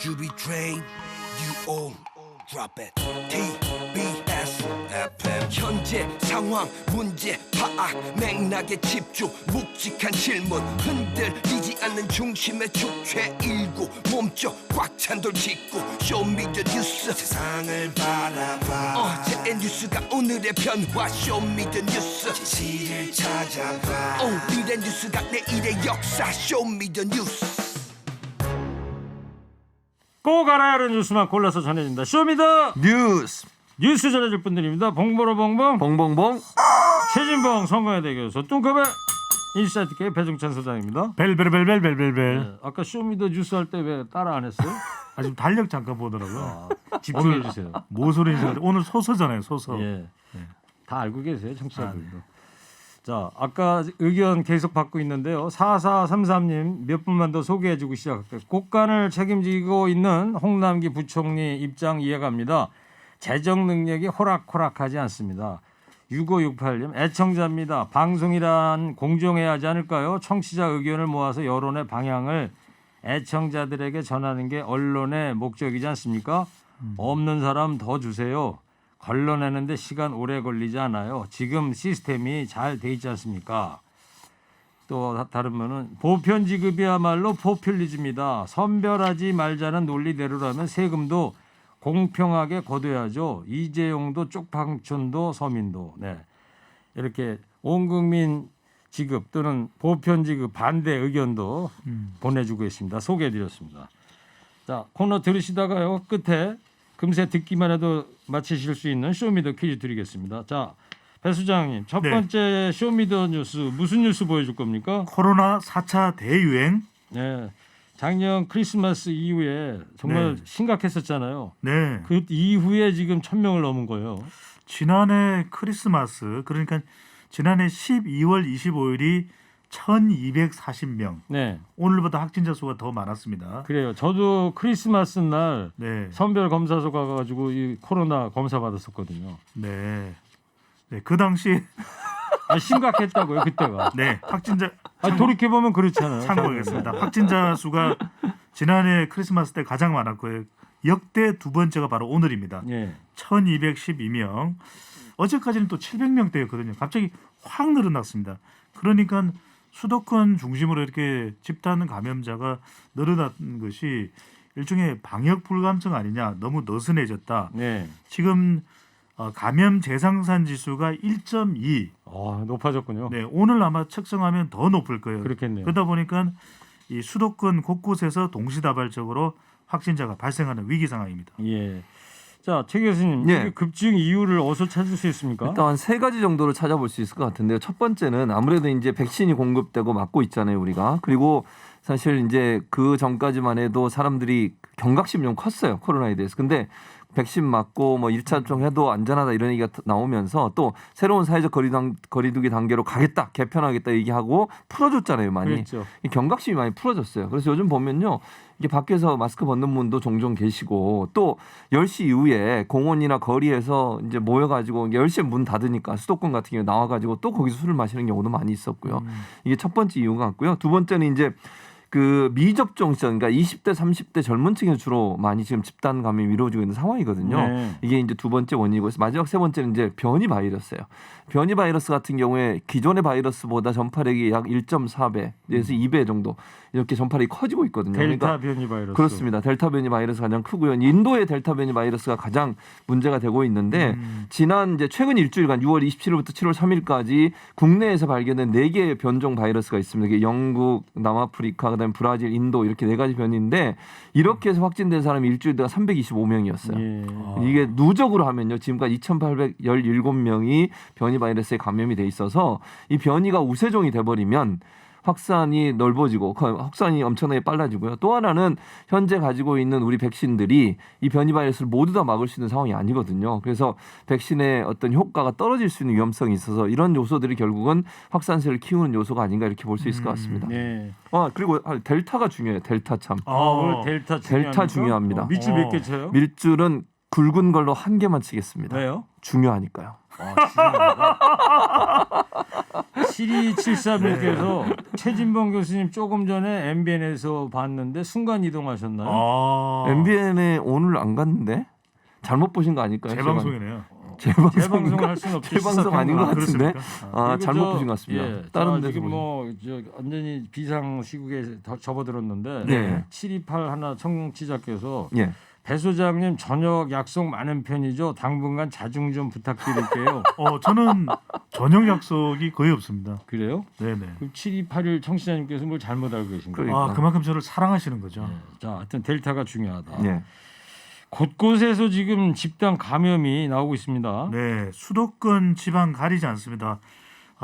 you be trained, you all drop it. TBS FM 현재 상황 문제 파악 맥락에 집중 묵직한 질문 흔들리지 않는 중심의 축최 일구 몸쪽 꽉 찬 돌 짚고 쇼미더 뉴스 세상을 바라봐 어제의 뉴스가 오늘의 변화 쇼미더 뉴스 진실을 찾아봐 오늘의 뉴스가 내일의 역사 쇼미더 뉴스 꼭 알아야 하는 뉴스만 골라서 전해진다. 쇼미더 뉴스 전해줄 분들입니다. 봉보로 봉봉 봉봉봉 최진봉 성공회대 교수 뚱커벨 인사이트K 배종찬 소장입니다. 벨벨벨벨벨벨. 네, 아까 쇼미더 뉴스 할 때 왜 따라 안 했어요? 아 지금 달력 잠깐 보더라고요. 집중해 주세요. 뭐 소리인지 오늘 소서잖아요. 소서. 예. 다 알고 계세요, 청취자분들도. 자, 아까 의견 계속 받고 있는데요. 4433님 몇 분만 더 소개해주고 시작할게요. 국간을 책임지고 있는 홍남기 부총리 입장 이해갑니다. 재정 능력이 호락호락하지 않습니다. 6568님 애청자입니다. 방송이란 공정해야 하지 않을까요? 청취자 의견을 모아서 여론의 방향을 애청자들에게 전하는 게 언론의 목적이지 않습니까? 없는 사람 더 주세요. 걸러내는데 시간 오래 걸리지 않아요. 지금 시스템이 잘 돼 있지 않습니까? 또 다른 분은 보편 지급이야말로 포퓰리즘이다. 선별하지 말자는 논리대로라면 세금도 공평하게 거둬야죠. 이재용도 쪽방촌도 서민도. 네. 이렇게 온 국민 지급 또는 보편 지급 반대 의견도 보내주고 있습니다. 소개해드렸습니다. 자, 코너 들으시다가요 끝에 금세 듣기만 해도 맞히실 수 있는 쇼미더 퀴즈 드리겠습니다. 자, 배 수장님 첫 번째 쇼미더 뉴스 무슨 뉴스 보여줄 겁니까? 코로나 4차 대유행. 네, 작년 크리스마스 이후에 정말 심각했었잖아요. 네. 그 이후에 지금 1,000명을 넘은 거예요. 지난해 크리스마스 그러니까 지난해 12월 25일이 1,240명. 네, 오늘보다 확진자 수가 더 많았습니다. 그래요. 저도 크리스마스 날 네. 선별 검사소 가가지고 이 코로나 검사 받았었거든요. 네. 네. 그 당시 심각했다고요 그때가. 네 확진자 돌이켜 보면 그렇잖아요. 참고하겠습니다. 확진자 수가 지난해 크리스마스 때 가장 많았고요. 역대 두 번째가 바로 오늘입니다. 예. 1,212명. 어제까지는 또 700명대였거든요. 갑자기 확 늘어났습니다. 그러니까 수도권 중심으로 이렇게 집단 감염자가 늘어난 것이 일종의 방역 불감증 아니냐. 너무 느슨해졌다. 네. 지금 감염 재상산 지수가 1.2. 높아졌군요. 네, 오늘 아마 측정하면 더 높을 거예요. 그렇겠네요. 그러다 보니까 이 수도권 곳곳에서 동시다발적으로 확진자가 발생하는 위기 상황입니다. 예. 자, 최 교수님, 예. 급증 이유를 어디서 찾을 수 있습니까? 일단 한 세 가지 정도를 찾아볼 수 있을 것 같은데요. 첫 번째는 아무래도 이제 백신이 공급되고 맞고 있잖아요, 우리가. 그리고 사실 이제 그 전까지만 해도 사람들이 경각심이 좀 컸어요, 코로나에 대해서. 근데 백신 맞고 뭐 1차 접종해도 안전하다 이런 얘기가 나오면서 또 새로운 사회적 거리두기 단계로 가겠다, 개편하겠다 얘기하고 풀어줬잖아요, 많이. 그렇죠. 이 경각심이 많이 풀어졌어요. 그래서 요즘 보면요. 이게 밖에서 마스크 벗는 분도 종종 계시고 또 10시 이후에 공원이나 거리에서 이제 모여가지고 10시에 문 닫으니까 수도권 같은 경우에 나와가지고 또 거기서 술을 마시는 경우도 많이 있었고요. 이게 첫 번째 이유 같고요. 두 번째는 이제 그 미접종 시절, 그러니까 20대, 30대 젊은 층에서 주로 많이 지금 집단 감염이 이루어지고 있는 상황이거든요. 네. 이게 이제 두 번째 원인이고 마지막 세 번째는 이제 변이 바이러스예요. 변이 바이러스 같은 경우에 기존의 바이러스보다 전파력이 약 1.4배, 내에서 2배 정도 이렇게 전파력이 커지고 있거든요. 델타 변이 바이러스. 그렇습니다. 델타 변이 바이러스가 가장 크고요. 인도의 델타 변이 바이러스가 가장 문제가 되고 있는데 지난 이제 최근 일주일간 6월 27일부터 7월 3일까지 국내에서 발견된 4개의 변종 바이러스가 있습니다. 이게 영국, 남아프리카, 그다음에 브라질, 인도 이렇게 4가지 변이인데 이렇게 해서 확진된 사람이 일주일마다 325명이었어요. 예. 이게 누적으로 하면요. 지금까지 2,817명이 변이 바이러스에 감염이 돼 있어서 이 변이가 우세종이 돼버리면 확산이 넓어지고 확산이 엄청나게 빨라지고요. 또 하나는 현재 가지고 있는 우리 백신들이 이 변이 바이러스를 모두 다 막을 수 있는 상황이 아니거든요. 그래서 백신의 어떤 효과가 떨어질 수 있는 위험성이 있어서 이런 요소들이 결국은 확산세를 키우는 요소가 아닌가 이렇게 볼 수 있을 것 같습니다. 네. 그리고 델타가 중요해요. 델타 참. 오늘 델타 중요합니까? 델타 중요합니다. 밀줄 몇 개 쳐요? 밀줄은 굵은 걸로 한 개만 치겠습니다. 왜요? 중요하니까요. 7273님께서 최진봉 교수님 조금 전에 MBN에서 봤는데 순간 이동하셨나요? MBN에 오늘 안 갔는데 잘못 보신 거 아닐까요? 재방송이네요. 재방송을 할 수는 없죠. 재방송 아닌 것 같은데. 그렇습니까? 잘못 보신 것 같습니다. 예, 다른 데서 지금 보신. 완전히 비상 시국에 접어들었는데 네. 728 하나 청취자께서 예. 배 소장님 저녁 약속 많은 편이죠. 당분간 자중 좀 부탁드릴게요. 저는 저녁 약속이 거의 없습니다. 그래요? 네네. 그럼 7281 청취자님께서 뭘 잘못 알고 계신가요? 그러니까. 그만큼 저를 사랑하시는 거죠. 자, 하여튼 델타가 중요하다. 예. 곳곳에서 지금 집단 감염이 나오고 있습니다. 네, 수도권 지방 가리지 않습니다.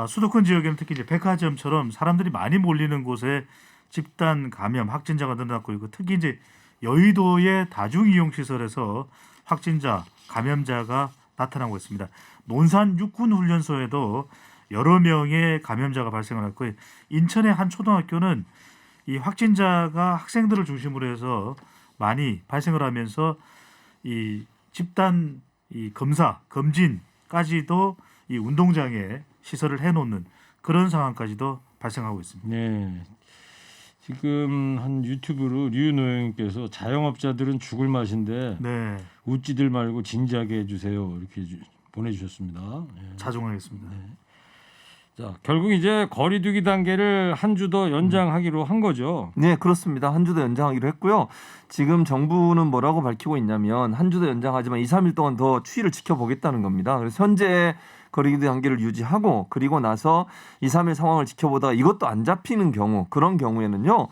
수도권 지역에는 특히 이제 백화점처럼 사람들이 많이 몰리는 곳에 집단 감염 확진자가 늘어났고 있고 특히 이제 여의도의 다중이용시설에서 확진자 감염자가 나타나고 있습니다. 논산 육군훈련소에도 여러 명의 감염자가 발생을 했고 인천의 한 초등학교는 이 확진자가 학생들을 중심으로 해서 많이 발생을 하면서 이 집단 이 검사 검진까지도 이 운동장에 시설을 해놓는 그런 상황까지도 발생하고 있습니다. 네. 지금 한 유튜브로 류노영님께서 자영업자들은 죽을 맛인데 네, 웃지들 말고 진지하게 해주세요 이렇게 보내주셨습니다. 예. 자중하겠습니다. 자 결국 이제 거리두기 단계를 한 주 더 연장하기로 한 거죠. 네, 그렇습니다. 한 주 더 연장하기로 했고요. 지금 정부는 뭐라고 밝히고 있냐면 한 주 더 연장하지만 2, 3일 동안 더 추이를 지켜보겠다는 겁니다. 그래서 현재 거리두기 단계를 유지하고 그리고 나서 2, 3일 상황을 지켜보다가 이것도 안 잡히는 경우 그런 경우에는요.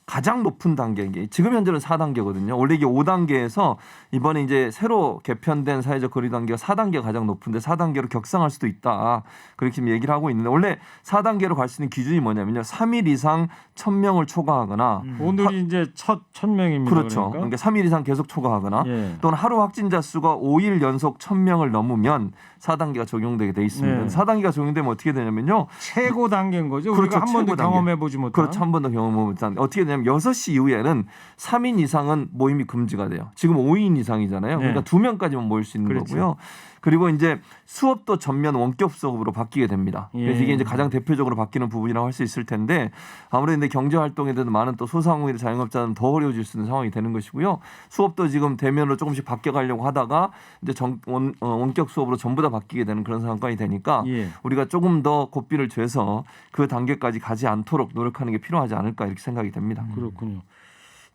가장 높은 단계, 지금 현재는 4단계거든요. 원래 이게 5단계에서 이번에 이제 새로 개편된 사회적 거리 단계가 4단계가 가장 높은데 4단계로 격상할 수도 있다. 그렇게 지금 얘기를 하고 있는데 원래 4단계로 갈 수 있는 기준이 뭐냐면요. 3일 이상 1000명을 초과하거나 오늘이 이제 첫 1000명입니다. 그렇죠. 그러니까 3일 이상 계속 초과하거나 예. 또는 하루 확진자 수가 5일 연속 1000명을 넘으면 4단계가 적용되게 돼 있습니다. 네. 4단계가 적용되면 어떻게 되냐면요. 최고 단계인 거죠. 그렇죠. 우리가 한 번도 최고 단계. 경험해보지 못한. 그렇죠. 한 번도 경험해 못한. 어떻게 되냐면 6시 이후에는 3인 이상은 모임이 금지가 돼요. 지금 5인 이상이잖아요. 그러니까 네. 2명까지만 모일 수 있는 그렇지. 거고요. 그리고 이제 수업도 전면 원격 수업으로 바뀌게 됩니다. 그래서 예. 이게 이제 가장 대표적으로 바뀌는 부분이라고 할 수 있을 텐데 아무래도 근데 경제 활동에 대해서 많은 또 소상공인 자영업자는 더 어려워질 수 있는 상황이 되는 것이고요. 수업도 지금 대면으로 조금씩 바뀌어가려고 하다가 이제 원격 수업으로 전부 다 바뀌게 되는 그런 상황까지 되니까 예. 우리가 조금 더 고삐를 죄서 그 단계까지 가지 않도록 노력하는 게 필요하지 않을까 이렇게 생각이 됩니다. 그렇군요.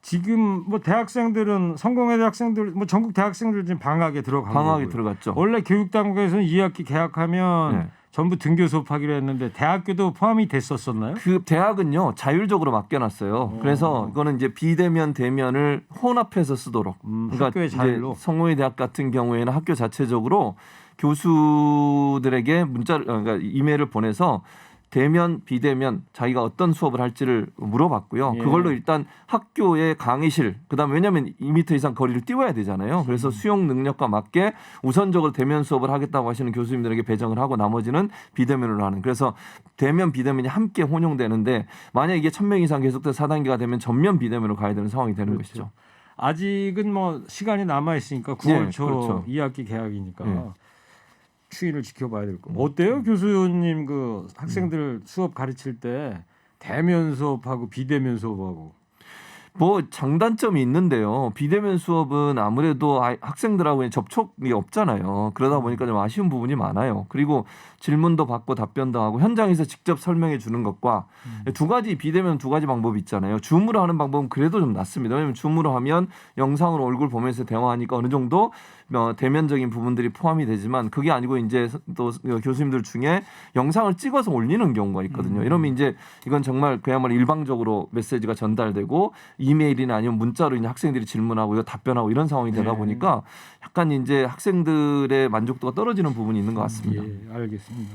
지금 뭐 대학생들은 성공회 대학생들 뭐 전국 대학생들 지금 방학에 들어간 방학에 거고요. 들어갔죠. 원래 교육당국에서는 2학기 개학하면 네. 전부 등교 수업하기로 했는데 대학교도 포함이 됐었었나요? 그 대학은요 자율적으로 맡겨놨어요. 그래서 이거는 이제 비대면 대면을 혼합해서 쓰도록. 그러니까 학교의 자율로. 성모의 대학 같은 경우에는 학교 자체적으로 교수들에게 문자를 그러니까 이메일을 보내서 대면 비대면 자기가 어떤 수업을 할지를 물어봤고요. 예. 그걸로 일단 학교의 강의실 그다음에 왜냐하면 2m 이상 거리를 띄워야 되잖아요. 그래서 수용 능력과 맞게 우선적으로 대면 수업을 하겠다고 하시는 교수님들에게 배정을 하고 나머지는 비대면으로 하는. 그래서 대면 비대면이 함께 혼용되는데 만약 이게 1000명 이상 계속돼서 4단계가 되면 전면 비대면으로 가야 되는 상황이 되는 그렇죠. 것이죠. 아직은 뭐 시간이 남아 있으니까 9월 네, 초 그렇죠. 2학기 개학이니까 네. 추이를 지켜봐야 될 거. 어때요, 교수님 그 학생들 수업 가르칠 때 대면 수업하고 비대면 수업하고 뭐 장단점이 있는데요. 비대면 수업은 아무래도 학생들하고 접촉이 없잖아요. 그러다 보니까 좀 아쉬운 부분이 많아요. 그리고 질문도 받고 답변도 하고 현장에서 직접 설명해 주는 것과 두 가지 비대면 두 가지 방법이 있잖아요. 줌으로 하는 방법은 그래도 좀 낫습니다. 왜냐하면 줌으로 하면 영상으로 얼굴 보면서 대화하니까 어느 정도 대면적인 부분들이 포함이 되지만 그게 아니고 이제 또 교수님들 중에 영상을 찍어서 올리는 경우가 있거든요. 이러면 이제 이건 정말 그야말로 일방적으로 메시지가 전달되고 이메일이나 아니면 문자로 이제 학생들이 질문하고 이거 답변하고 이런 상황이 되다 보니까 약간 이제 학생들의 만족도가 떨어지는 부분이 있는 것 같습니다. 예, 알겠습니다.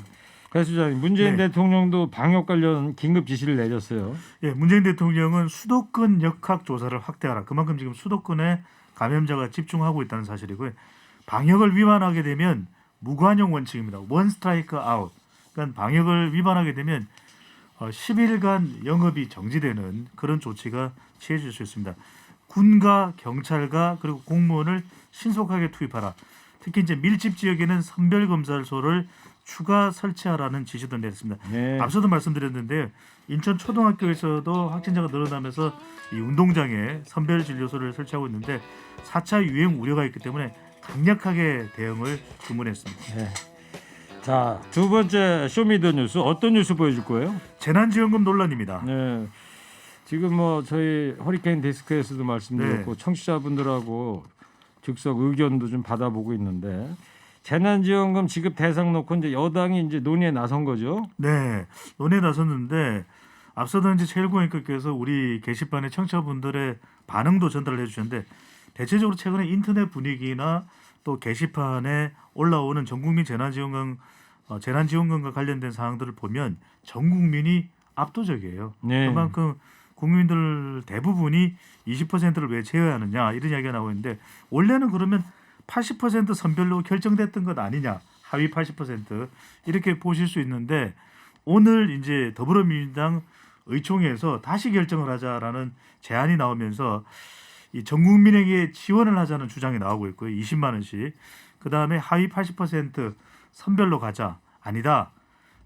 배 수장님, 문재인 네. 대통령도 방역 관련 긴급 지시를 내렸어요. 예, 문재인 대통령은 수도권 역학 조사를 확대하라. 그만큼 지금 수도권에 감염자가 집중하고 있다는 사실이고요. 방역을 위반하게 되면 무관용 원칙입니다. 원 스트라이크 아웃. 그러니까 방역을 위반하게 되면 10일간 영업이 정지되는 그런 조치가 취해질 수 있습니다. 군과 경찰과 그리고 공무원을 신속하게 투입하라. 특히 이제 밀집 지역에는 선별검사소를 추가 설치하라는 지시도 내렸습니다. 네. 앞서도 말씀드렸는데 인천 초등학교에서도 확진자가 늘어나면서 이 운동장에 선별진료소를 설치하고 있는데 4차 유행 우려가 있기 때문에 강력하게 대응을 주문했습니다. 네. 자, 두 번째 쇼미더뉴스 어떤 뉴스 보여줄 거예요? 재난지원금 논란입니다. 네. 지금 뭐 저희 허리케인 데스크에서도 말씀드렸고 네. 청취자분들하고 즉석 의견도 좀 받아보고 있는데 재난지원금 지급 대상 놓고 이제 여당이 이제 논의에 나선 거죠. 네, 논의에 나섰는데 앞서도 이제 최일구원님께서 우리 게시판에 청취자분들의 반응도 전달을 해주셨는데 대체적으로 최근에 인터넷 분위기나 또 게시판에 올라오는 전국민 재난지원금과 관련된 사항들을 보면 전 국민이 압도적이에요. 네. 그만큼 국민들 대부분이 20%를 왜 채워야 하느냐 이런 이야기가 나오고 있는데 원래는 그러면 80% 선별로 결정됐던 것 아니냐, 하위 80% 이렇게 보실 수 있는데 오늘 이제 더불어민주당 의총에서 다시 결정을 하자라는 제안이 나오면서 이 전 국민에게 지원을 하자는 주장이 나오고 있고요. 20만 원씩. 그 다음에 하위 80% 선별로 가자. 아니다.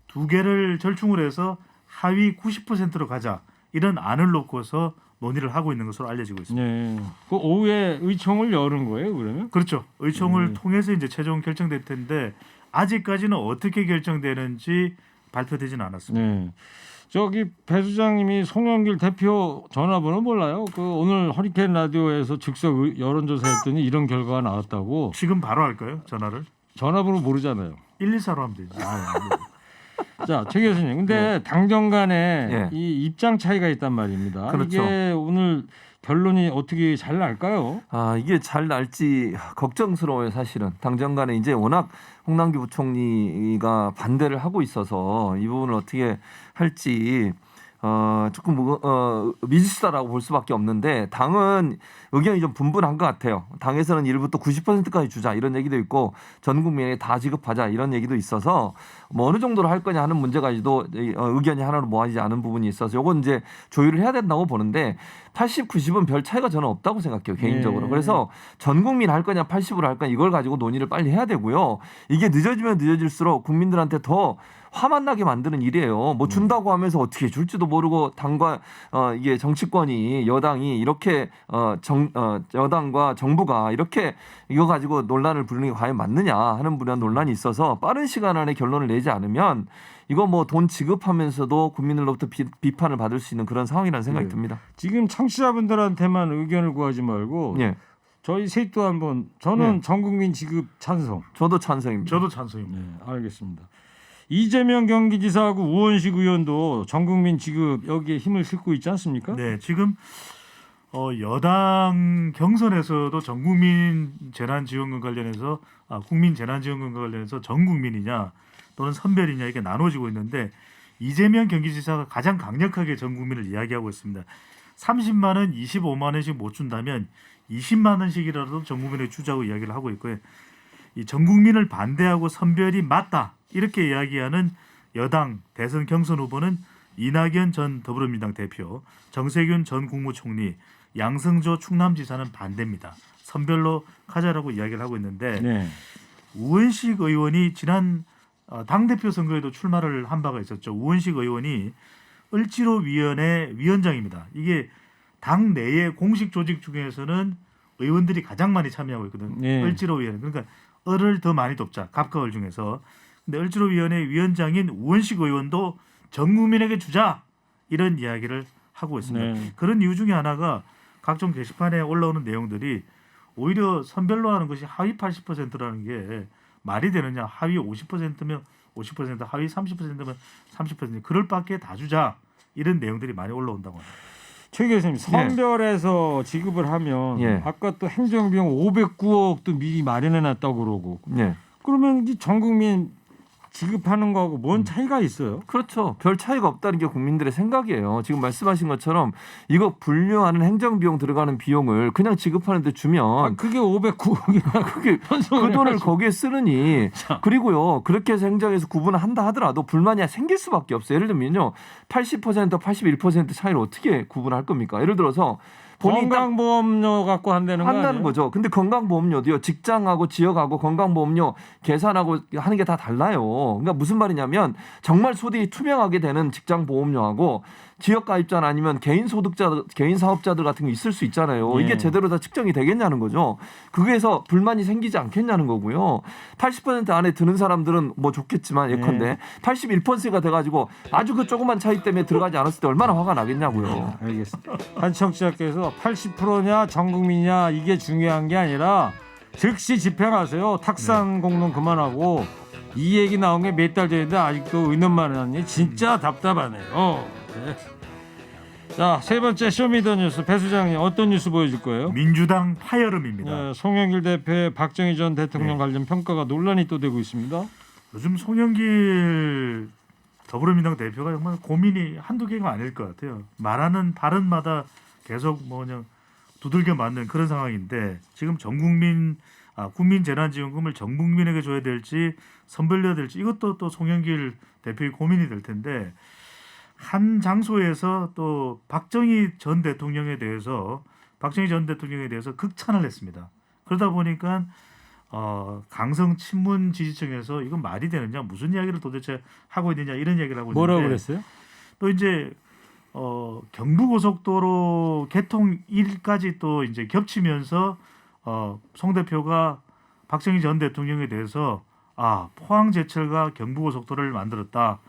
두 개를 절충을 해서 하위 90%로 가자. 이런 안을 놓고서 논의를 하고 있는 것으로 알려지고 있습니다. 네. 그 오후에 의총을 열은 거예요, 그러면? 그렇죠. 의총을 통해서 이제 최종 결정될 텐데 아직까지는 어떻게 결정되는지 발표되지는 않았습니다. 네. 저기 배 수장님이 송영길 대표 전화번호 몰라요? 그 오늘 허리케인 라디오에서 즉석 여론조사했더니 이런 결과가 나왔다고. 지금 바로 할까요? 전화를? 전화번호 모르잖아요. 114로 하면 되죠. 자, 최 교수님. 근데 당정 간에 예. 이 입장 차이가 있단 말입니다. 그렇죠. 이게 오늘 결론이 어떻게 잘 날까요? 아, 이게 잘 날지 걱정스러워요, 사실은. 당장 간에 이제 워낙 홍남기 부총리가 반대를 하고 있어서 이 부분을 어떻게 할지 조금 미지수다라고 볼 수밖에 없는데 당은 의견이 좀 분분한 것 같아요. 당에서는 1부터 90%까지 주자 이런 얘기도 있고 전 국민에 다 지급하자 이런 얘기도 있어서 뭐 어느 정도로 할 거냐 하는 문제까지도 의견이 하나로 모아지지 않은 부분이 있어서 이건 이제 조율을 해야 된다고 보는데 80, 90은 별 차이가 저는 없다고 생각해요, 개인적으로. 네. 그래서 전 국민 할 거냐 80으로 할 거냐 이걸 가지고 논의를 빨리 해야 되고요. 이게 늦어지면 늦어질수록 국민들한테 더 화만 나게 만드는 일이에요. 뭐 준다고 하면서 어떻게 줄지도 모르고 당과 이게 정치권이 여당이 이렇게 여당과 정부가 이렇게 이거 가지고 논란을 부르는 게 과연 맞느냐 하는 분야 논란이 있어서 빠른 시간 안에 결론을 내지 않으면 이거 뭐 돈 지급하면서도 국민들로부터 비판을 받을 수 있는 그런 상황이라는 생각이 듭니다. 지금 청취자분들한테만 의견을 구하지 말고 예, 저희 셋도 한번 저는 전 국민 지급 찬성. 저도 찬성입니다. 저도 찬성입니다. 네, 알겠습니다. 이재명 경기지사하고 우원식 의원도 전 국민 지급 여기에 힘을 싣고 있지 않습니까? 네, 지금 여당 경선에서도 전국민 재난지원금 관련해서 국민 재난지원금과 관련해서 전 국민이냐 또는 선별이냐 이게 나눠지고 있는데 이재명 경기지사가 가장 강력하게 전 국민을 이야기하고 있습니다. 30만 원, 25만 원씩 못 준다면 20만 원씩이라도 전 국민에 주자고 이야기를 하고 있고요. 이 전 국민을 반대하고 선별이 맞다 이렇게 이야기하는 여당 대선 경선 후보는 이낙연 전 더불어민주당 대표, 정세균 전 국무총리, 양승조 충남지사는 반대입니다. 선별로 가자라고 이야기를 하고 있는데 네. 우원식 의원이 지난 당대표 선거에도 출마를 한 바가 있었죠. 우원식 의원이 을지로위원회 위원장입니다. 이게 당 내의 공식 조직 중에서는 의원들이 가장 많이 참여하고 있거든요. 네. 을지로위원회. 그러니까 을을 더 많이 돕자. 갑과 을 중에서. 근데 을지로위원회 위원장인 우원식 의원도 전 국민에게 주자 이런 이야기를 하고 있습니다. 네. 그런 이유 중에 하나가 각종 게시판에 올라오는 내용들이 오히려 선별로 하는 것이 하위 80%라는 게 말이 되느냐. 하위 50%면 50%, 하위 30%면 30% 그럴 밖에 다 주자. 이런 내용들이 많이 올라온다고 합니다. 최 교수님 선별해서 지급을 하면 예. 아까 또 행정비용 509억도 미리 마련해놨다고 그러고 네. 그러면 이 전 국민 지급하는 거하고 뭔 차이가 있어요? 그렇죠. 별 차이가 없다는 게 국민들의 생각이에요. 지금 말씀하신 것처럼 이거 분류하는 행정비용 들어가는 비용을 그냥 지급하는데 주면 그게 509억이나 그게 그 돈을 거기에 쓰느니 그리고요 그렇게 해서 행정에서 구분을 한다 하더라도 불만이 생길 수밖에 없어요. 예를 들면요 80% 81% 차이를 어떻게 구분할 겁니까? 예를 들어서 본인 딱 건강보험료 갖고 한다는 거 한다는 아니에요? 거죠. 근데 건강보험료도요. 직장하고 지역하고 건강보험료 계산하고 하는 게 다 달라요. 그러니까 무슨 말이냐면 정말 소득이 투명하게 되는 직장보험료하고 지역 가입자 아니면 개인 소득자, 개인 사업자들 같은 게 있을 수 있잖아요. 예. 이게 제대로 다 측정이 되겠냐는 거죠. 그거에서 불만이 생기지 않겠냐는 거고요. 80% 안에 드는 사람들은 뭐 좋겠지만 예컨대 81%가 돼가지고 아주 그 조그만 차이 때문에 들어가지 않았을 때 얼마나 화가 나겠냐고요. 알겠습니다. 한 청취자께서 80%냐 전 국민이냐 이게 중요한 게 아니라 즉시 집행하세요. 탁상 공론 그만하고 이 얘기 나온 게 몇 달 전인데 아직도 의논만 하니 진짜 답답하네요. 네. 자, 세 번째 쇼미더뉴스 배 수장님 어떤 뉴스 보여줄 거예요? 민주당 파열음입니다. 네, 송영길 대표의 박정희 전 대통령 관련 평가가 논란이 또 되고 있습니다. 요즘 송영길 더불어민주당 대표가 정말 고민이 한두 개가 아닐 것 같아요. 말하는 발언마다 계속 뭐 그냥 두들겨 맞는 그런 상황인데 지금 국민재난지원금을 전 국민에게 줘야 될지 선별해야 될지 이것도 또 송영길 대표의 고민이 될 텐데 한 장소에서 또 박정희 전 대통령에 대해서 극찬을 했습니다. 그러다 보니까 강성 친문 지지층에서 이건 말이 되느냐 무슨 이야기를 도대체 하고 있느냐 이런 이야기를 하고 있는데 뭐라고 그랬어요? 또 이제 경부고속도로 개통일까지 또 이제 겹치면서 송 대표가 박정희 전 대통령에 대해서 포항제철과 경부고속도로를 만들었다.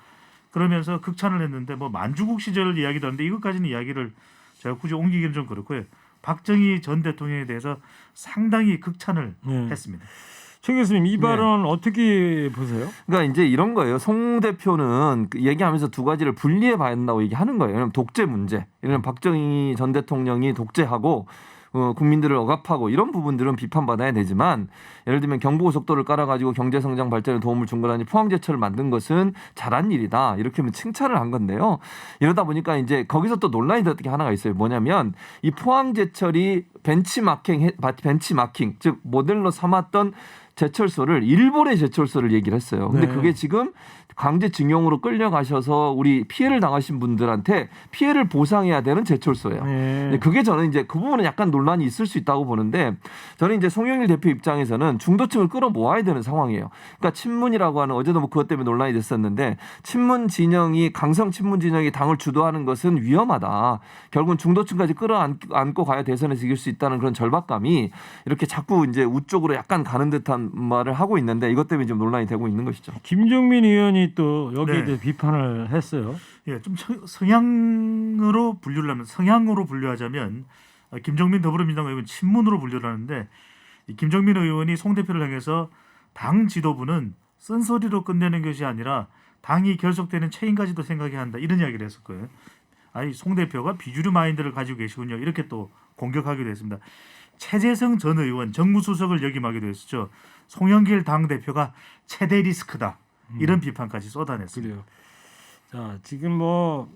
그러면서 극찬을 했는데 뭐 만주국 시절 이야기도 하는데 이것까지는 이야기를 제가 굳이 옮기기는 좀 그렇고요. 박정희 전 대통령에 대해서 상당히 극찬을 했습니다. 최 교수님 이 발언 어떻게 보세요? 그러니까 이제 이런 거예요. 송 대표는 얘기하면서 두 가지를 분리해 봐야 한다고 얘기하는 거예요. 왜냐하면 독재 문제, 이런 박정희 전 대통령이 독재하고 국민들을 억압하고 이런 부분들은 비판받아야 되지만 예를 들면 경부고속도로를 깔아가지고 경제성장 발전에 도움을 준 거라니 포항제철을 만든 것은 잘한 일이다. 이렇게 하면 칭찬을 한 건데요. 이러다 보니까 이제 거기서 또 논란이 됐던 게 하나가 있어요. 뭐냐면 이 포항제철이 벤치마킹 즉 모델로 삼았던 제철소를 일본의 제철소를 얘기를 했어요. 근데 그게 지금 강제징용으로 끌려가셔서 우리 피해를 당하신 분들한테 피해를 보상해야 되는 제철소예요. 근데 그게 저는 이제 그 부분은 약간 논란이 있을 수 있다고 보는데 저는 이제 송영길 대표 입장에서는 중도층을 끌어모아야 되는 상황이에요. 그러니까 친문이라고 하는 어제도 뭐 그것 때문에 논란이 됐었는데 강성 친문 진영이 당을 주도하는 것은 위험하다. 결국은 중도층까지 끌어안고 가야 대선에서 이길 수 있다는 그런 절박감이 이렇게 자꾸 이제 우쪽으로 약간 가는 듯한 말을 하고 있는데 이것 때문에 좀 논란이 되고 있는 것이죠. 김종민 의원이 또 여기에 대해 비판을 했어요. 예, 좀 성향으로 분류하자면 김종민 더불어민주당 의원 친문으로 분류를 하는데 이 김종민 의원이 송 대표를 향해서 당 지도부는 쓴소리로 끝내는 것이 아니라 당이 결속되는 책임까지도 생각해야 한다 이런 이야기를 했을 거예요. 아니 송 대표가 비주류 마인드를 가지고 계시군요. 이렇게 또 공격하기도 했습니다. 최재성 전 의원 정무수석을 역임하기도 했었죠. 송영길 당대표가 최대 리스크다. 이런 비판까지 쏟아냈습니다. 그래요. 자, 지금 뭐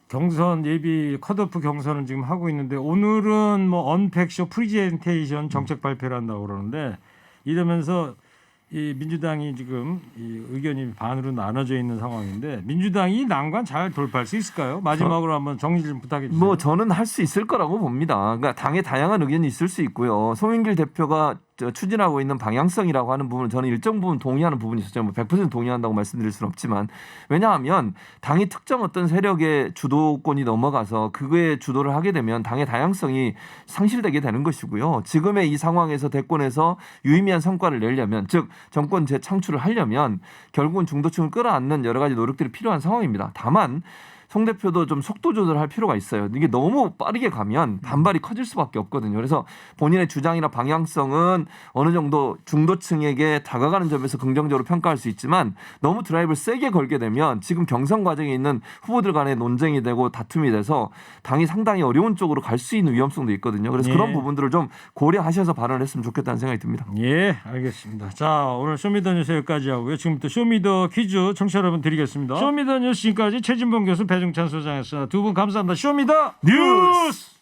경선 예비 컷오프 경선을 지금 하고 있는데 오늘은 뭐 언팩쇼 프리젠테이션 정책 발표를 한다고 그러는데 이러면서 이 민주당이 지금 이 의견이 반으로 나눠져 있는 상황인데 민주당이 난관 잘 돌파할 수 있을까요? 마지막으로 한번 정리 좀 부탁해 주세요. 뭐 저는 할 수 있을 거라고 봅니다. 그러니까 당에 다양한 의견이 있을 수 있고요. 송영길 대표가 추진하고 있는 방향성이라고 하는 부분은 저는 일정 부분 동의하는 부분이 있었죠. 뭐 100% 동의한다고 말씀드릴 수는 없지만 왜냐하면 당이 특정 어떤 세력의 주도권이 넘어가서 그거에 주도를 하게 되면 당의 다양성이 상실되게 되는 것이고요. 지금의 이 상황에서 대권에서 유의미한 성과를 내려면 즉 정권 재창출을 하려면 결국은 중도층을 끌어안는 여러 가지 노력들이 필요한 상황입니다. 다만 송 대표도 좀 속도 조절할 필요가 있어요. 이게 너무 빠르게 가면 반발이 커질 수밖에 없거든요. 그래서 본인의 주장이나 방향성은 어느 정도 중도층에게 다가가는 점에서 긍정적으로 평가할 수 있지만 너무 드라이브를 세게 걸게 되면 지금 경선 과정에 있는 후보들 간의 논쟁이 되고 다툼이 돼서 당이 상당히 어려운 쪽으로 갈 수 있는 위험성도 있거든요. 그래서 그런 부분들을 좀 고려하셔서 발언을 했으면 좋겠다는 생각이 듭니다. 예, 알겠습니다. 자, 오늘 쇼미더뉴스 여기까지 하고요. 지금부터 쇼미더 퀴즈 청취자 여러분 드리겠습니다. 쇼미더뉴스 지금까지 최진봉 교수 배종찬 소장이었습니다. 두 분 감사합니다. 쇼미더 뉴스.